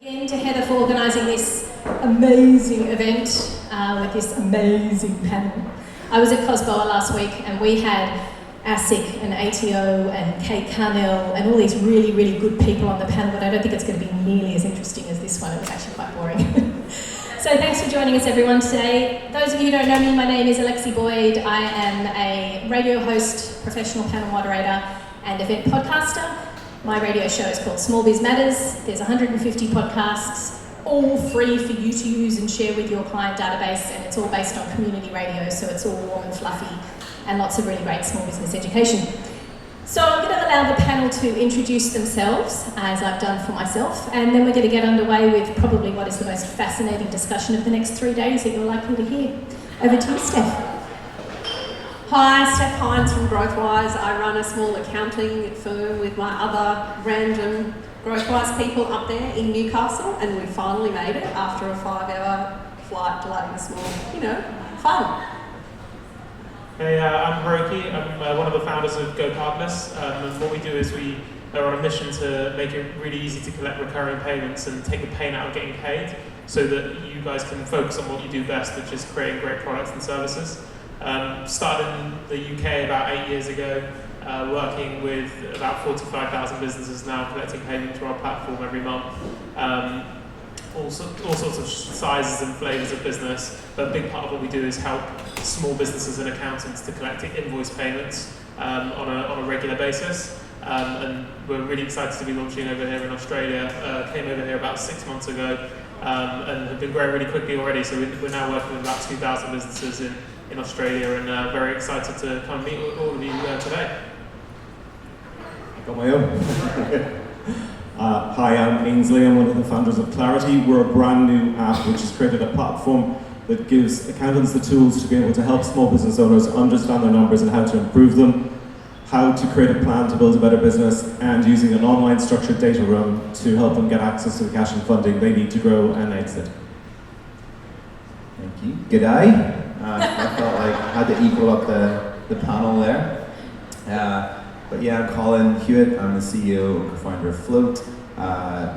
Again to Heather for organising this amazing event with this amazing panel. I was at Cosboa last week and we had ASIC and ATO and Kate Carnell and all these really, really good people on the panel, but I don't think it's going to be nearly as interesting as this one. It was actually quite boring. So thanks for joining us everyone today. Those of you who don't know me, my name is Alexi Boyd. I am a radio host, professional panel moderator and event podcaster. My radio show is called Small Biz Matters. There's 150 podcasts, all free for you to use and share with your client database, and it's all based on community radio, so it's all warm and fluffy, and lots of really great small business education. So I'm going to allow the panel to introduce themselves, as I've done for myself, and then we're going to get underway with probably what is the most fascinating discussion of the next 3 days that you're likely to hear. Over to you, Steph. Hi, Steph Hinds from Growthwise. I run a small accounting firm with my other random Growthwise people up there in Newcastle, and we finally made it after a 5-hour flight delay this morning. Fun. Hey, I'm Hiroki. I'm one of the founders of GoCardless. And what we do is we are on a mission to make it really easy to collect recurring payments and take the pain out of getting paid so that you guys can focus on what you do best, which is creating great products and services. Started in the UK about 8 years ago, working with about 45,000 businesses now, collecting payment through our platform every month. All sorts of sizes and flavours of business, but a big part of what we do is help small businesses and accountants to collect invoice payments on a regular basis. And we're really excited to be launching over here in Australia. Came over here about 6 months ago and have been growing really quickly already, so we're now working with about 2,000 businesses in Australia, and very excited to come meet with all of you today. I got my own. Hi, I'm Aynsley. I'm one of the founders of Clarity. We're a brand new app which has created a platform that gives accountants the tools to be able to help small business owners understand their numbers and how to improve them, how to create a plan to build a better business, and using an online structured data room to help them get access to the cash and funding they need to grow and exit. Thank you. G'day. I felt like I had to equal up the panel there. But yeah, I'm Colin, Hewitt. I'm the CEO and co-founder of Float.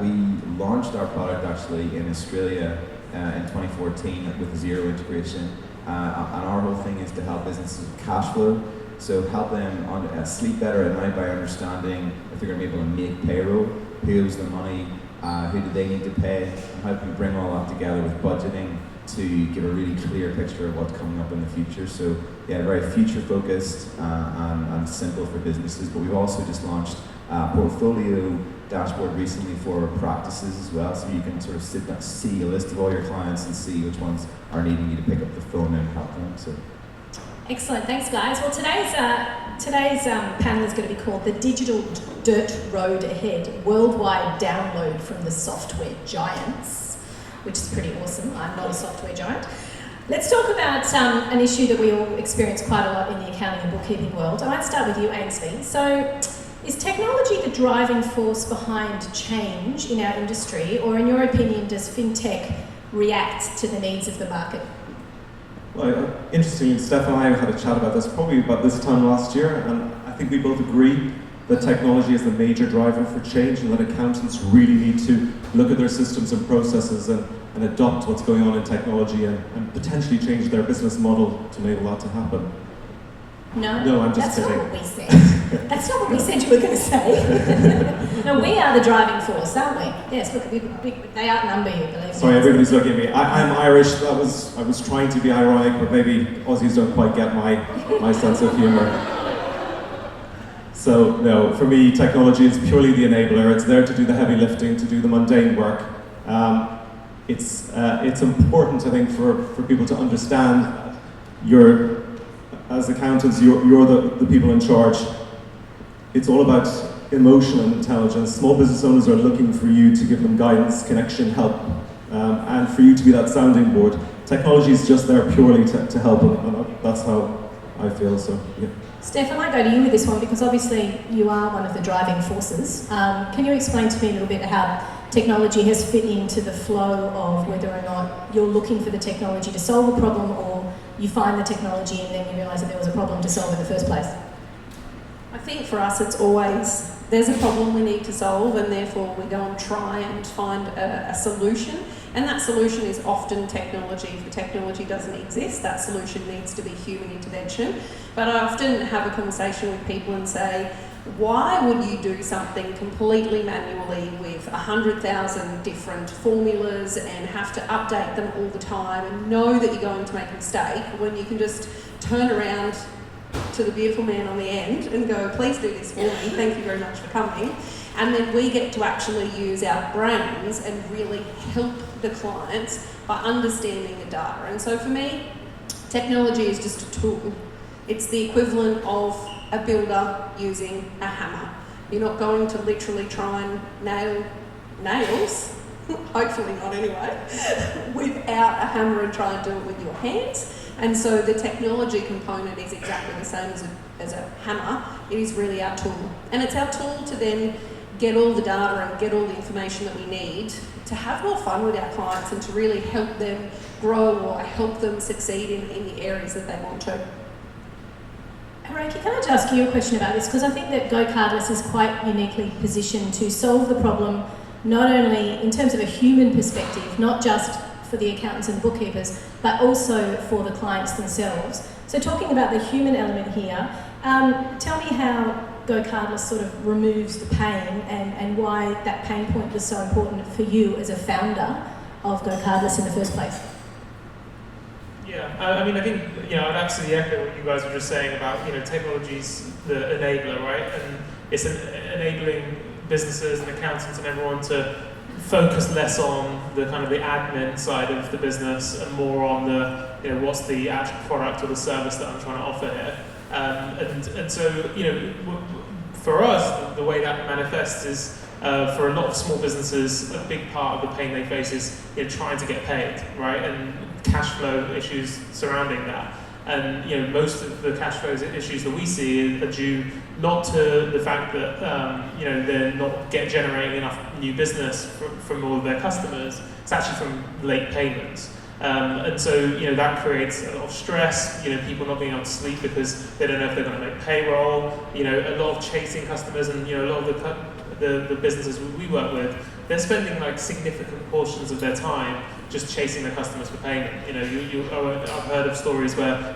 We launched our product actually in Australia in 2014 with zero integration. And our whole thing is to help businesses with cash flow. So help them sleep better at night by understanding if they're going to be able to make payroll, who owes the money, who do they need to pay, and how can we bring all that together with budgeting to give a really clear picture of what's coming up in the future. So yeah, very future focused and simple for businesses, but we've also just launched a portfolio dashboard recently for practices as well, so you can sort of sit back, see a list of all your clients and see which ones are needing you to pick up the phone and help them. So. Excellent, thanks guys. Well, today's panel is going to be called The Digital Dirt Road Ahead, Worldwide Download from the Software Giants, which is pretty awesome. I'm not a software giant. Let's talk about an issue that we all experience quite a lot in the accounting and bookkeeping world. I might start with you, Aynsley. So, is technology the driving force behind change in our industry, or in your opinion, does fintech react to the needs of the market? Well, interestingly, Steph and I had a chat about this probably about this time last year, and I think we both agree that technology is the major driver for change, and that accountants really need to look at their systems and processes and adopt what's going on in technology and potentially change their business model to enable that to happen. No, I'm just kidding. Not what we said. That's not what we said you were going to say. No, we are the driving force, aren't we? Yes, look, they outnumber you, believe me. Sorry, everybody's looking at me. I'm Irish. I was trying to be ironic, but maybe Aussies don't quite get my sense of humour. So no, for me, technology is purely the enabler. It's there to do the heavy lifting, to do the mundane work. It's important, I think, for people to understand as accountants, you're the people in charge. It's all about emotion and intelligence. Small business owners are looking for you to give them guidance, connection, help, and for you to be that sounding board. Technology is just there purely to help, and that's how I feel. So yeah. Steph, I might go to you with this one because obviously you are one of the driving forces. Can you explain to me a little bit how technology has fit into the flow of whether or not you're looking for the technology to solve a problem, or you find the technology and then you realise that there was a problem to solve in the first place? I think for us it's always there's a problem we need to solve, and therefore we go and try and find a solution. And that solution is often technology. If the technology doesn't exist, that solution needs to be human intervention. But I often have a conversation with people and say, why would you do something completely manually with 100,000 different formulas and have to update them all the time and know that you're going to make a mistake when you can just turn around to the beautiful man on the end and go, please do this for me, thank you very much for coming. And then we get to actually use our brains and really help the clients by understanding the data. And so for me, technology is just a tool. It's the equivalent of a builder using a hammer. You're not going to literally try and nail nails, hopefully not anyway, without a hammer and try and do it with your hands. And so the technology component is exactly the same as a hammer. It is really our tool. And it's our tool to then get all the data and get all the information that we need to have more fun with our clients and to really help them grow or help them succeed in the areas that they want to. Hiroki, can I just ask you a question about this? Because I think that GoCardless is quite uniquely positioned to solve the problem, not only in terms of a human perspective, not just for the accountants and bookkeepers, but also for the clients themselves. So talking about the human element here, tell me how GoCardless sort of removes the pain and why that pain point was so important for you as a founder of GoCardless in the first place. Yeah, I mean, I think, I'd absolutely echo what you guys were just saying about, technology's the enabler, right? And it's enabling businesses and accountants and everyone to focus less on the kind of the admin side of the business and more on the, what's the actual product or the service that I'm trying to offer here. And so, for us, the way that manifests is, for a lot of small businesses, a big part of the pain they face is trying to get paid, right? And cash flow issues surrounding that. And most of the cash flow issues that we see are due not to the fact that they're not generating enough new business from all of their customers. It's actually from late payments. And so that creates a lot of stress. People not being able to sleep because they don't know if they're going to make payroll. A lot of chasing customers, and a lot of the businesses we work with, they're spending like significant portions of their time just chasing their customers for payment. I've heard of stories where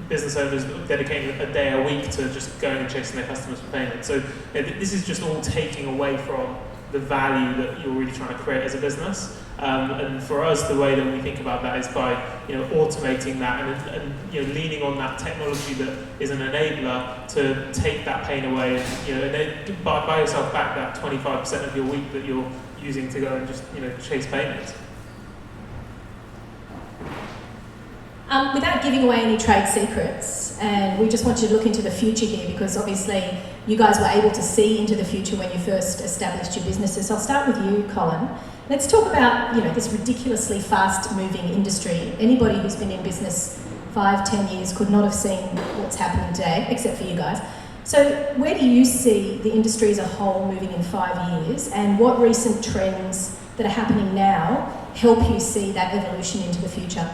business owners dedicating a day a week to just going and chasing their customers for payment. So this is just all taking away from the value that you're really trying to create as a business. And for us, the way that we think about that is by automating that and leaning on that technology that is an enabler to take that pain away and then buy yourself back that 25% of your week that you're using to go and just chase payments. Without giving away any trade secrets, and we just want you to look into the future here because obviously you guys were able to see into the future when you first established your businesses. So I'll start with you, Colin. Let's talk about this ridiculously fast-moving industry. Anybody who's been in business 5-10 years could not have seen what's happening today, except for you guys. So where do you see the industry as a whole moving in 5 years, and what recent trends that are happening now help you see that evolution into the future?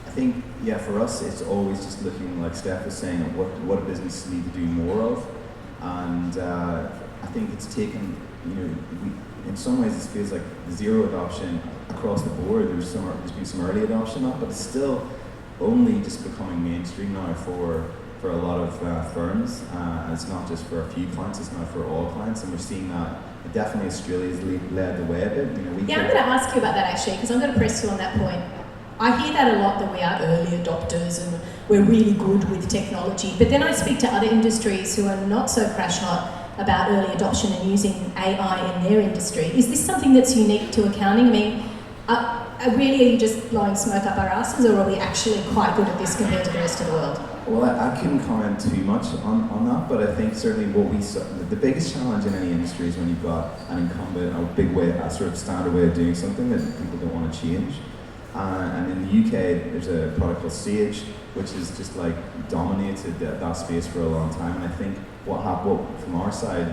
I think, for us, it's always just looking, like Steph was saying, at what a business need to do more of. And I think it's taken, in some ways, it feels like zero adoption across the board. There's been some early adoption of it, but it's still only just becoming mainstream now for a lot of firms. And it's not just for a few clients, it's now for all clients. And we're seeing that definitely Australia's led the way a bit. I'm going to ask you about that actually, because I'm going to press you on that point. I hear that a lot, that we are early adopters and we're really good with technology, but then I speak to other industries who are not so crash hot about early adoption and using AI in their industry. Is this something that's unique to accounting? I mean, really, are you just blowing smoke up our asses, or are we actually quite good at this compared to the rest of the world? Well, I couldn't comment too much on that, but I think certainly what we saw, the biggest challenge in any industry is when you've got an incumbent, a big way, a sort of standard way of doing something that people don't want to change. And in the UK, there's a product called Sage, which has just like dominated that space for a long time. And I think what from our side,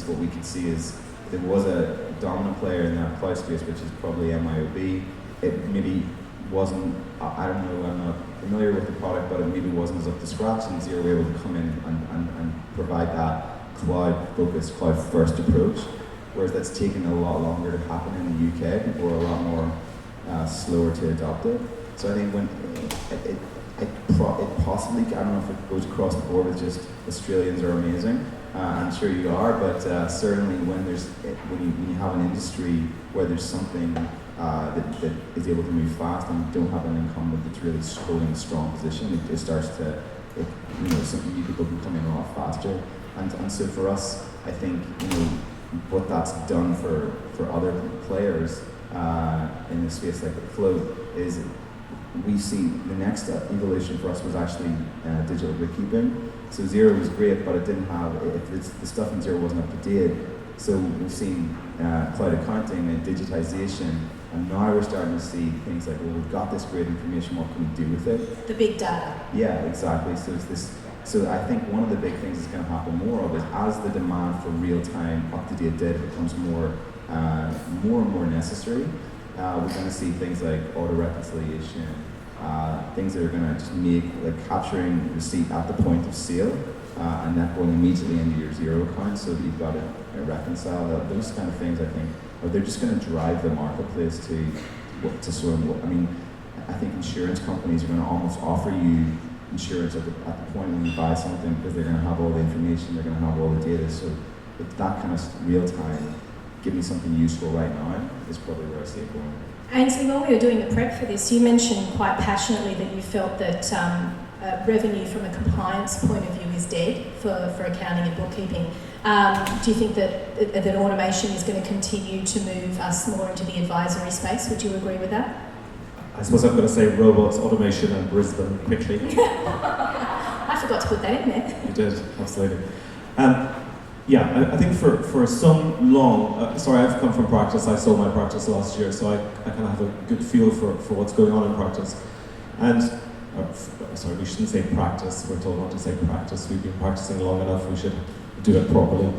what we could see is there was a dominant player in that cloud space, which is probably MYOB. It maybe wasn't, I don't know, I'm not familiar with the product, but it maybe wasn't as up to scratch, and Xero were able to come in and provide that cloud-focused, cloud-first approach, whereas that's taken a lot longer to happen in the UK. People are a lot more slower to adopt it. So I think when it possibly, I don't know if it goes across the board with just Australians are amazing. I'm sure you are, but certainly when you have an industry where there's something that is able to move fast and you don't have an incumbent that's really holding a strong position, it starts to, some new people can come in a lot faster. And so for us, I think, what that's done for other players in the space like the Float is we've seen the next evolution for us was actually digital bookkeeping. So Xero was great, but it didn't have, the stuff in Xero wasn't up to date. So we've seen cloud accounting and digitization, and now we're starting to see things like, well, we've got this great information, what can we do with it? The big data. Yeah, exactly. So it's this. So I think one of the big things that's going to happen more of is as the demand for real-time, up-to-date data becomes more and more necessary, we're going to see things like auto-reconciliation, things that are going to just make, like capturing receipt at the point of sale, and that going immediately into your Xero account so that you've got it reconcile. Those kind of things, I think, they're just going to drive the marketplace to sort of, I mean, I think insurance companies are going to almost offer you insurance at the point when you buy something because they're going to have all the information, they're going to have all the data. So it's that kind of real time, give me something useful right now, is probably where I see it going. Aynsley, while we were doing the prep for this, you mentioned quite passionately that you felt that revenue from a compliance point of view is dead for accounting and bookkeeping. Do you think that automation is going to continue to move us more into the advisory space? Would you agree with that? I suppose I'm going to say robots, automation, and Brisbane quickly. I forgot to put that in there. You did, absolutely. I think for some long, sorry, I've come from practice. I sold my practice last year, so I kind of have a good feel for what's going on in practice. And sorry, we shouldn't say practice. We're told not to say practice. We've been practicing long enough. We should do it properly.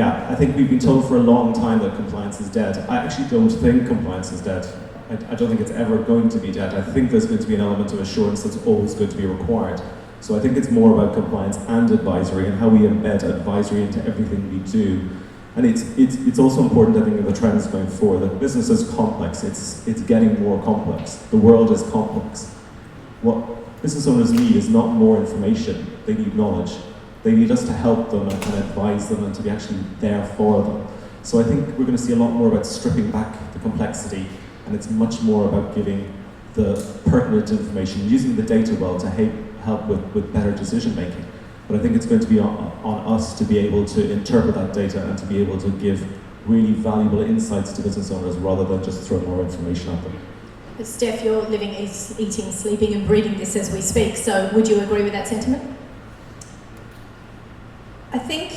I think we've been told for a long time that compliance is dead. I actually don't think compliance is dead. I don't think it's ever going to be dead. I think there's going to be an element of assurance that's always going to be required. So I think it's more about compliance and advisory and how we embed advisory into everything we do. And it's also important, I think, in the trends going forward, that business is complex. It's getting more complex. The world is complex. What business owners need is not more information. They need knowledge. They need us to help them and advise them and to be actually there for them. So I think we're going to see a lot more about stripping back the complexity, and it's much more about giving the pertinent information, using the data well to help with better decision making. But I think it's going to be on us to be able to interpret that data and to be able to give really valuable insights to business owners rather than just throw more information at them. But Steph, you're living, eating, sleeping and breathing this as we speak, so would you agree with that sentiment? I think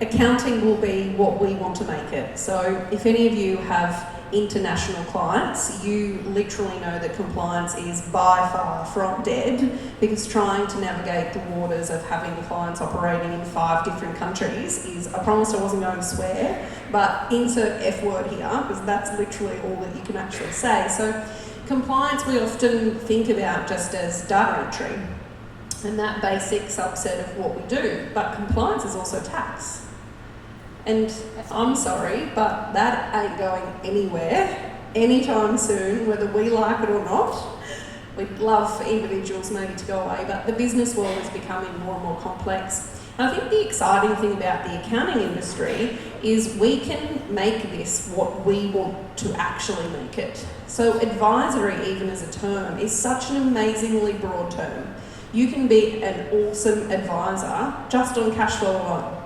accounting will be what we want to make it. So if any of you have international clients, you literally know that compliance is by far from dead, because trying to navigate the waters of having clients operating in 5 different countries is, I promised I wasn't going to swear, but insert F word here, because that's literally all that you can actually say. So compliance we often think about just as data entry and that basic subset of what we do, but compliance is also tax. And I'm sorry, but that ain't going anywhere anytime soon, whether we like it or not. We'd love for individuals maybe to go away, but the business world is becoming more and more complex. And I think the exciting thing about the accounting industry is we can make this what we want to actually make it. So advisory, even as a term, is such an amazingly broad term. You can be an awesome advisor just on cash flow alone.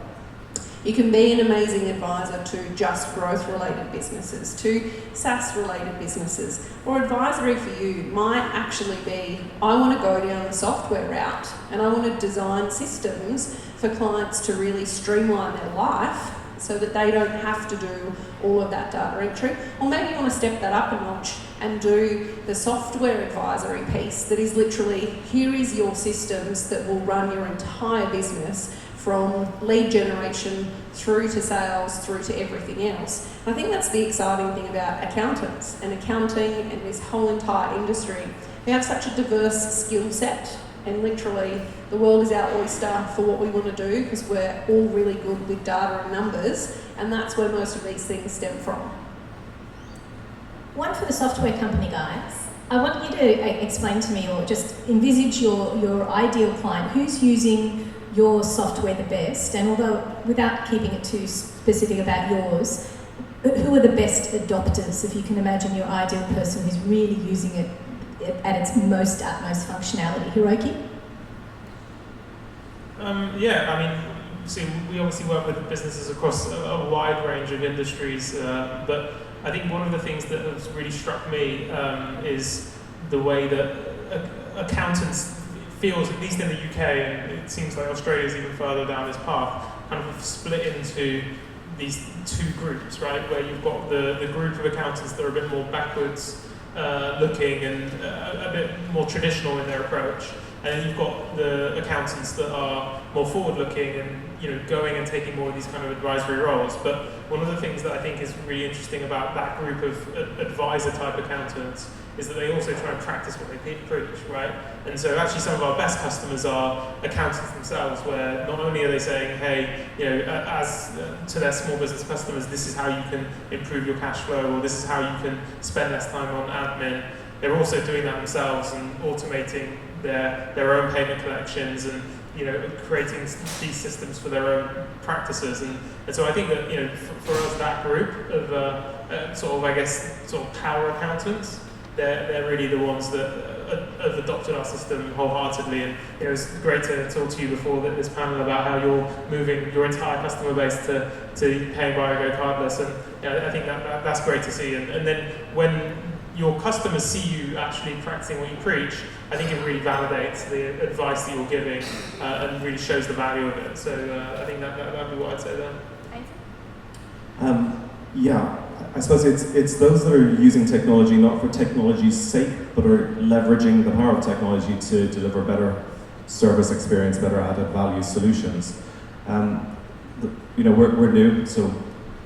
You can be an amazing advisor to just growth-related businesses, to SaaS-related businesses, or advisory for you might actually be, I want to go down the software route and I want to design systems for clients to really streamline their life so that they don't have to do all of that data entry. Or maybe you want to step that up a notch and do the software advisory piece that is literally, here is your systems that will run your entire business from lead generation through to sales, through to everything else. And I think that's the exciting thing about accountants and accounting and this whole entire industry. We have such a diverse skill set, and literally the world is our oyster for what we want to do because we're all really good with data and numbers, and that's where most of these things stem from. One for the software company guys. I want you to explain to me, or just envisage your ideal client. Who's using your software the best? And although, without keeping it too specific about yours, who are the best adopters, if you can imagine your ideal person who's really using it at its utmost functionality? Hiroki? Yeah, I mean, see, we obviously work with businesses across a wide range of industries, but I think one of the things that has really struck me is the way that accountants feels, at least in the UK, and it seems like Australia is even further down this path, kind of split into these two groups, right? Where you've got the group of accountants that are a bit more backwards looking and a bit more traditional in their approach. And then you've got the accountants that are more forward-looking and going and taking more of these kind of advisory roles. But one of the things that I think is really interesting about that group of advisor-type accountants is that they also try and practice what they preach, right? And so actually some of our best customers are accountants themselves, where not only are they saying, hey, as to their small business customers, this is how you can improve your cash flow, or this is how you can spend less time on admin. They're also doing that themselves and automating their own payment collections and creating these systems for their own practices. And so I think that for us, that group of sort of power accountants, they're really the ones that have adopted our system wholeheartedly. And it was great to talk to you before this panel about how you're moving your entire customer base to paying via GoCardless, and I think that's great to see. And then when your customers see you actually practicing what you preach, I think it really validates the advice that you're giving and really shows the value of it. So I think that'd be what I'd say there. Yeah, I suppose it's those that are using technology not for technology's sake, but are leveraging the power of technology to deliver better service experience, better added value solutions. We're new, so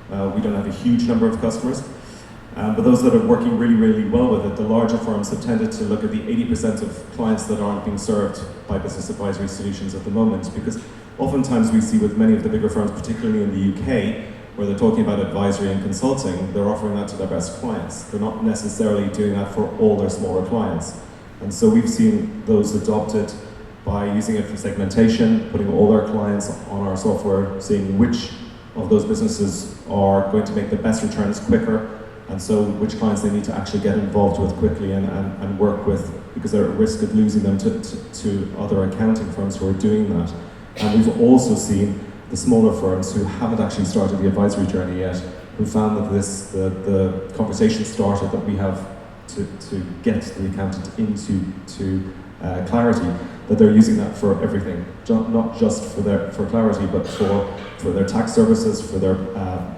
we don't have a huge number of customers. But those that are working really, really well with it, the larger firms have tended to look at the 80% of clients that aren't being served by business advisory solutions at the moment, because oftentimes we see with many of the bigger firms, particularly in the UK, where they're talking about advisory and consulting, they're offering that to their best clients. They're not necessarily doing that for all their smaller clients. And so we've seen those adopted by using it for segmentation, putting all their clients on our software, seeing which of those businesses are going to make the best returns quicker, and so which clients they need to actually get involved with quickly and work with, because they're at risk of losing them to other accounting firms who are doing that. And we've also seen the smaller firms who haven't actually started the advisory journey yet, who found that the conversation started that we have to get the accountant into clarity, that they're using that for everything, not just for clarity, but for their tax services, for their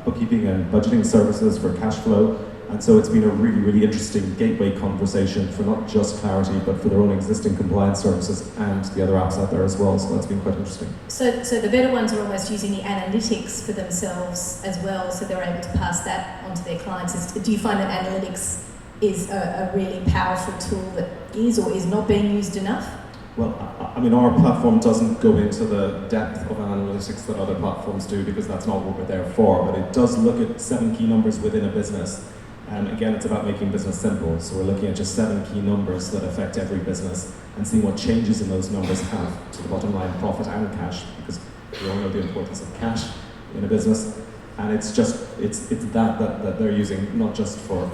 bookkeeping and budgeting services, for cash flow. And so it's been a really, really interesting gateway conversation for not just clarity, but for their own existing compliance services and the other apps out there as well. So that's been quite interesting. So the better ones are almost using the analytics for themselves as well, so they're able to pass that on to their clients. Do you find that analytics is a really powerful tool that is or is not being used enough? Well, I mean, our platform doesn't go into the depth of analytics that other platforms do, because that's not what we're there for, but it does look at 7 key numbers within a business. And again, it's about making business simple. So we're looking at just 7 key numbers that affect every business and seeing what changes in those numbers have to the bottom line profit and cash, because we all know the importance of cash in a business. And it's that they're using, not just for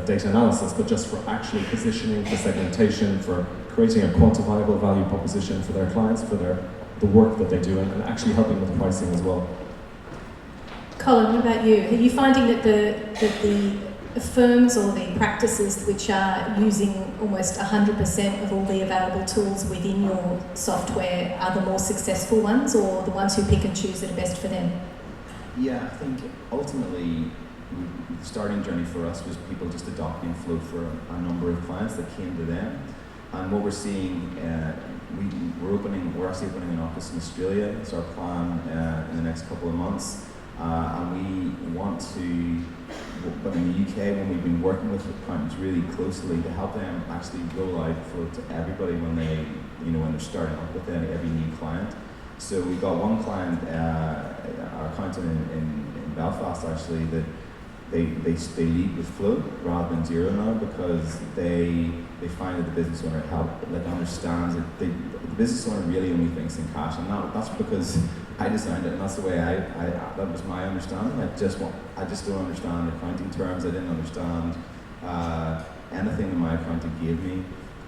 data analysis, but just for actually positioning, for segmentation, for creating a quantifiable value proposition for their clients, for the work that they do, and actually helping with pricing as well. Colin, what about you? Are you finding that the firms or the practices which are using almost 100% of all the available tools within your software are the more successful ones, or the ones who pick and choose that are best for them? Yeah, I think ultimately the starting journey for us was people just adopting Float for a number of clients that came to them. And what we're seeing, we're actually opening an office in Australia. It's our plan in the next couple of months. And we want to, but in the UK, when we've been working with accountants really closely to help them actually go live to everybody when they're starting up with every new client. So we've got one client, our accountant in Belfast actually, that they lead with flow rather than zero now, because they find that the business owner understands that the business owner really only thinks in cash, and that's because I designed it, and that's the way that was my understanding. I just don't understand accounting terms. I didn't understand anything that my accountant gave me,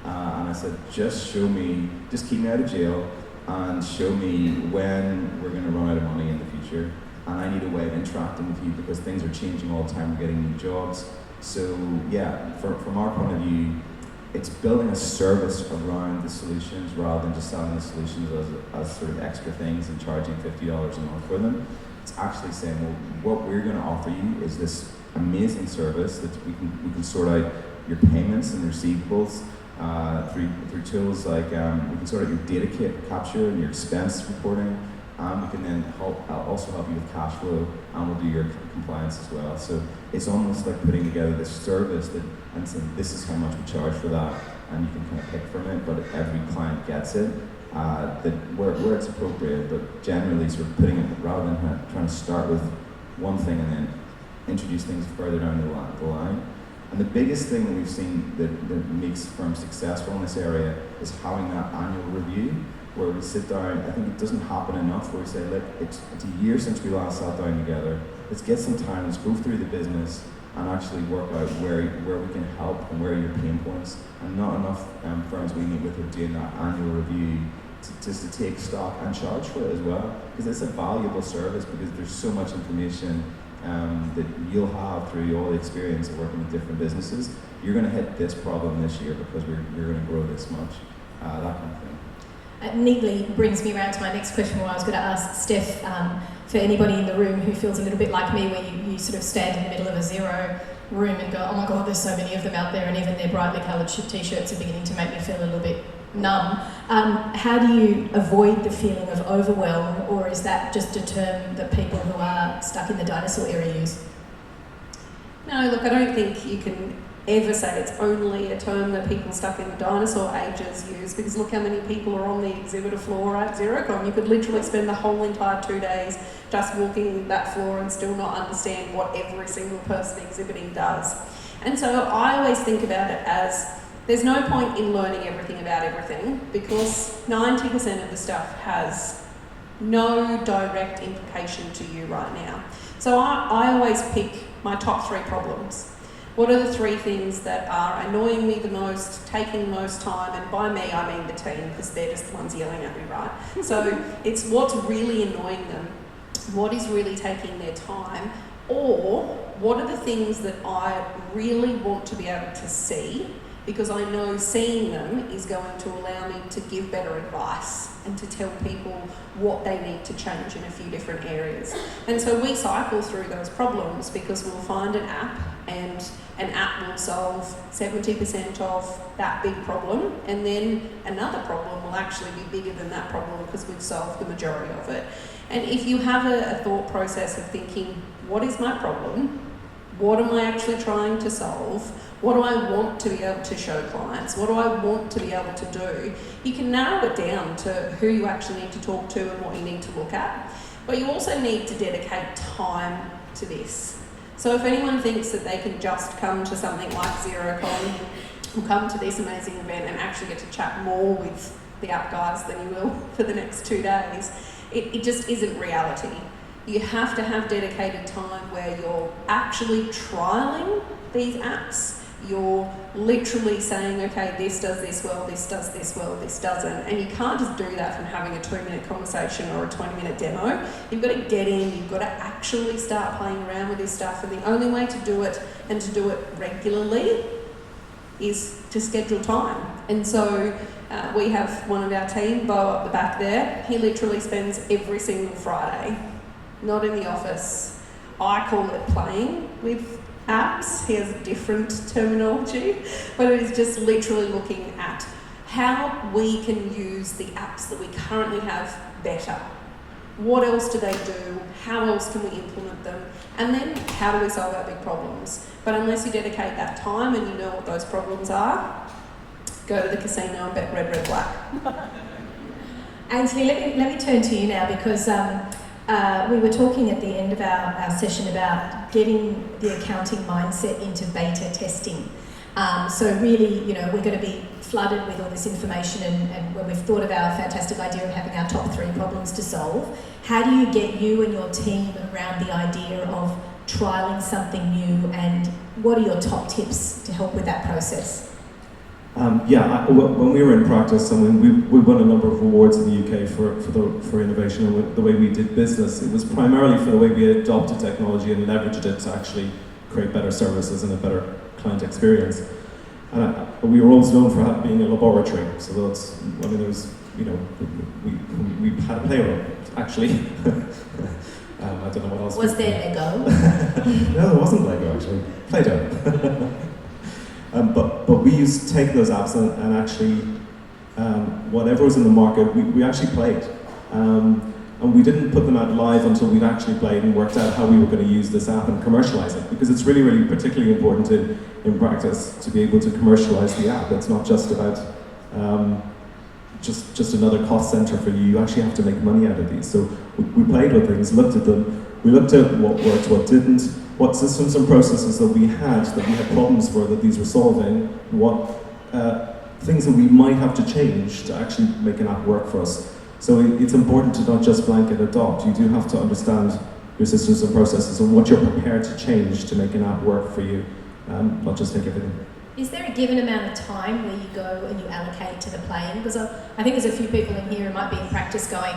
and I said, just keep me out of jail, and show me when we're going to run out of money in the future. And I need a way of interacting with you because things are changing all the time. We're getting new jobs. So yeah, from our point of view, it's building a service around the solutions rather than just selling the solutions as sort of extra things and charging $50 a month for them. It's actually saying, well, what we're going to offer you is this amazing service that we can sort out your payments and receivables through tools like we can sort out your data capture and your expense reporting. We can then also help you with cash flow, and we'll do your compliance as well. So it's almost like putting together this service and saying, this is how much we charge for that, and you can kind of pick from it, but every client gets it, where it's appropriate, but generally sort of putting it, rather than trying to start with one thing and then introduce things further down the line. And the biggest thing that we've seen that makes firms successful in this area is having that annual review, where we sit down. I think it doesn't happen enough, where we say, look, it's a year since we last sat down together. Let's get some time, let's go through the business and actually work out where we can help and where are your pain points. And not enough firms we meet with are doing that annual review to take stock and charge for it as well. Because it's a valuable service, because there's so much information that you'll have through all the experience of working with different businesses. You're going to hit this problem this year because we're going to grow this much, that kind of thing. It neatly brings me around to my next question, where I was going to ask Steph, for anybody in the room who feels a little bit like me, where you sort of stand in the middle of a Xero room and go, oh my God, there's so many of them out there, and even their brightly coloured t-shirts are beginning to make me feel a little bit numb. How do you avoid the feeling of overwhelm, or is that just a term that people who are stuck in the dinosaur era use? No, look, I don't think you can ever say it's only a term that people stuck in the dinosaur ages use, because look how many people are on the exhibitor floor at Xerocon. You could literally spend the whole entire 2 days just walking that floor and still not understand what every single person exhibiting does. And so I always think about it as, there's no point in learning everything about everything, because 90% of the stuff has no direct implication to you right now. So I always pick my top 3 problems. What are the 3 things that are annoying me the most, taking the most time, and by me I mean the team, because they're just the ones yelling at me, right? So it's what's really annoying them, what is really taking their time, or what are the things that I really want to be able to see, because I know seeing them is going to allow me to give better advice and to tell people what they need to change in a few different areas. And so we cycle through those problems, because we'll find an app, and an app will solve 70% of that big problem, and then another problem will actually be bigger than that problem because we've solved the majority of it. And if you have a thought process of thinking, what is my problem? What am I actually trying to solve? What do I want to be able to show clients? What do I want to be able to do? You can narrow it down to who you actually need to talk to and what you need to look at. But you also need to dedicate time to this. So if anyone thinks that they can just come to something like Xerocon, or come to this amazing event and actually get to chat more with the app guys than you will for the next 2 days, it just isn't reality. You have to have dedicated time where you're actually trialing these apps. You're literally saying, okay, this does this well, this does this well, this doesn't. And you can't just do that from having a 2-minute conversation or a 20-minute demo. You've got to get in, you've got to actually start playing around with this stuff. And the only way to do it, and to do it regularly, is to schedule time. And so we have one of our team, Bo up the back there, he literally spends every single Friday, not in the office. I call it playing with apps. He has a different terminology, but it is just literally looking at how we can use the apps that we currently have better. What else do they do? How else can we implement them? And then how do we solve our big problems? But unless you dedicate that time and you know what those problems are, go to the casino and bet red, red, black. Aynsley, let me turn to you now, because we were talking at the end of our session about getting the accounting mindset into beta testing. So really, we're going to be flooded with all this information, and when we've thought of our fantastic idea of having our top 3 problems to solve, how do you get you and your team around the idea of trialling something new, and what are your top tips to help with that process? When we were in practice, we won a number of awards in the UK for innovation and the way we did business. It was primarily for the way we adopted technology and leveraged it to actually create better services and a better client experience. We were always known for being a laboratory, so we had a playroom, actually. I don't know what else. Was there Lego? No, there wasn't Lego, actually. Play-Doh. But we used to take those apps and actually, whatever was in the market, we actually played. And we didn't put them out live until we'd actually played and worked out how we were going to use this app and commercialize it. Because it's really, really particularly important in practice to be able to commercialize the app. It's not just about just another cost center for you. You actually have to make money out of these. So we played with things, looked at them. We looked at what worked, what didn't, what systems and processes that we had problems for that these were solving, what things that we might have to change to actually make an app work for us. So it's important to not just blanket adopt. You do have to understand your systems and processes and what you're prepared to change to make an app work for you, not just take everything. Is there a given amount of time where you go and you allocate to the playing? Because I think there's a few people in here who might be in practice going,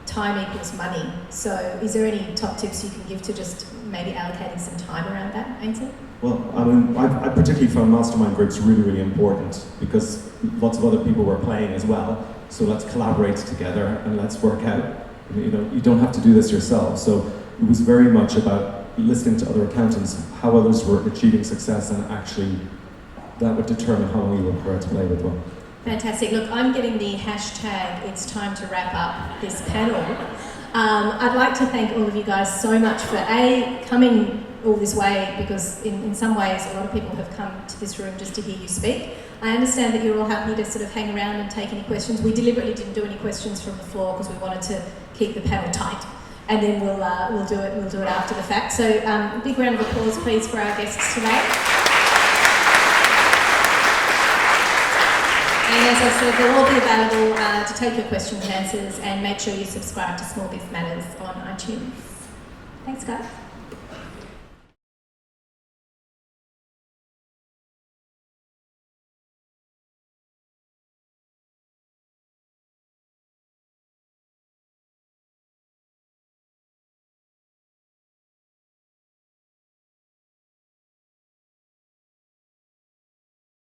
time equals money. So is there any top tips you can give to just maybe allocating some time around that, Aynsley? Well, I particularly found mastermind groups really, really important because lots of other people were playing as well. So let's collaborate together and let's work out. You don't have to do this yourself. So it was very much about listening to other accountants, how others were achieving success, and actually that would determine how long you were prepared to play with one. Fantastic. Look, I'm getting the hashtag, it's time to wrap up this panel. I'd like to thank all of you guys so much for coming all this way, because in some ways a lot of people have come to this room just to hear you speak. I understand that you're all happy to sort of hang around and take any questions. We deliberately didn't do any questions from the floor because we wanted to keep the panel tight, and then we'll do it after the fact. So a big round of applause please for our guests today. And as I said, they'll all be available to take your questions and answers, and make sure you subscribe to Small Biz Matters on iTunes. Thanks, guys.